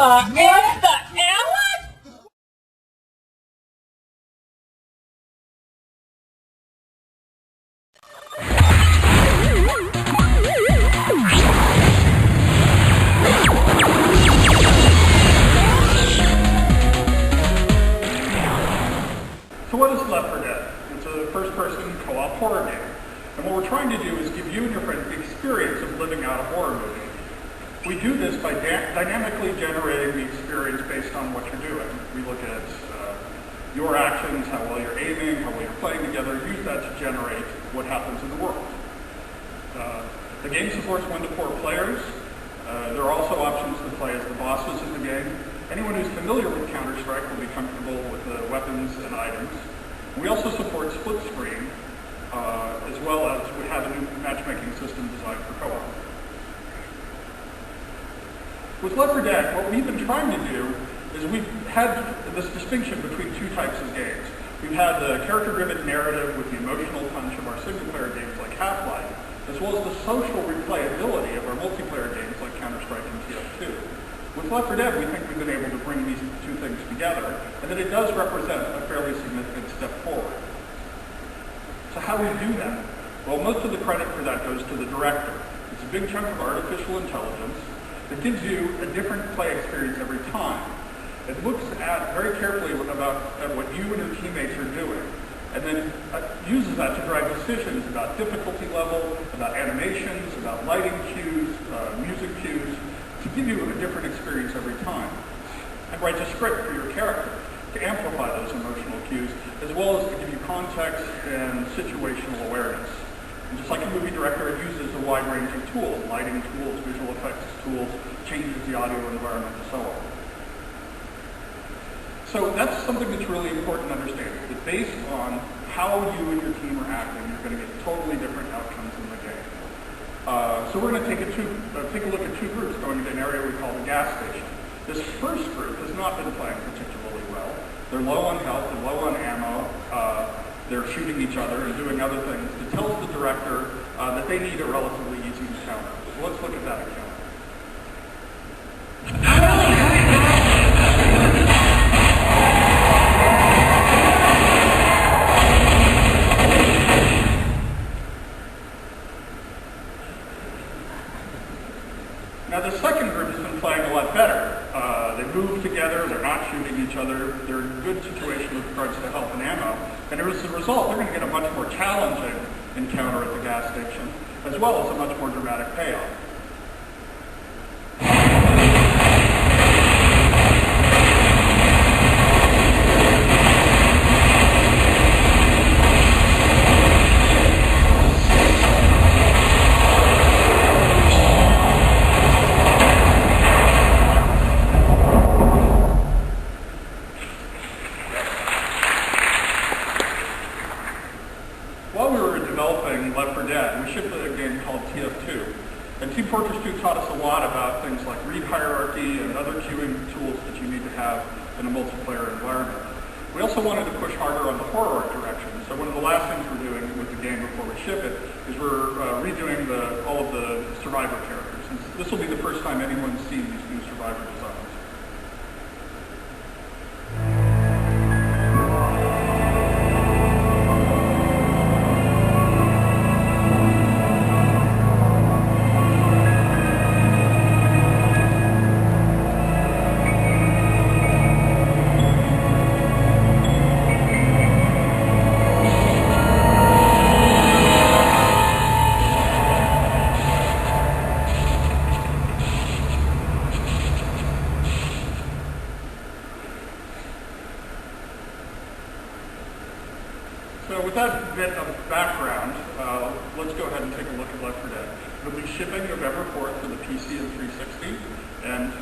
So what is Left 4 Dead? It's a first-person co-op horror game. And what we're trying to do is give you and your friends the experience of living out a horror movie. We do this by dynamically generating the experience based on what you're doing. We look at your actions, how well you're aiming, how well you're playing together, use that to generate what happens in the world. The game supports 1 to 4 players. There are also options to play as the bosses in the game. Anyone who's familiar with Counter-Strike will be comfortable with the weapons and items. We also support split screen, as well as we have a new matchmaking system designed for co-op. With Left 4 Dead, what we've been trying to do is we've had this distinction between 2 types of games. We've had the character-driven narrative with the emotional punch of our single-player games like Half-Life, as well as the social replayability of our multiplayer games like Counter-Strike and TF2. With Left 4 Dead, we think we've been able to bring these 2 things together, and that it does represent a fairly significant step forward. So how do we do that? Well, most of the credit for that goes to the director. It's a big chunk of artificial intelligence that gives you a different play experience every time. It looks at very carefully at what you and your teammates are doing, and then uses that to drive decisions about difficulty level, about animations, about lighting cues, music cues, to give you a different experience every time. And writes a script for your character to amplify those emotional cues, as well as to give you context and situational awareness. And just like a movie director, it uses a wide range of tools, lighting tools, visual effects tools, changes the audio environment, and so on. So that's something that's really important to understand, that based on how you and your team are acting, you're going to get totally different outcomes in the game. So we're going to take a look at 2 groups going to an area we call the gas station. This first group has not been playing particularly well. They're low on health, they're low on ammo, they're shooting each other and doing other things. It tells the director that they need a relatively easy encounter. So let's look at that encounter. Now the second group has been playing a lot better. They move together, they're not shooting each other, they're in a good situation with regards to health and ammo, and as a result, they're going to get a much more challenging encounter at the gas station, as well as a much more dramatic payoff. While we were developing Left 4 Dead, we shipped a game called TF2. And Team Fortress 2 taught us a lot about things like read hierarchy and other queuing tools that you need to have in a multiplayer environment. We also wanted to push harder on the horror direction. So one of the last things we're doing with the game before we ship it is we're redoing all of the survivor characters. And this will be the first time anyone's seen these new survivor designs. So with that bit of background, let's go ahead and take a look at Left 4 Dead. It'll be shipping November 4th for the PC and 360, and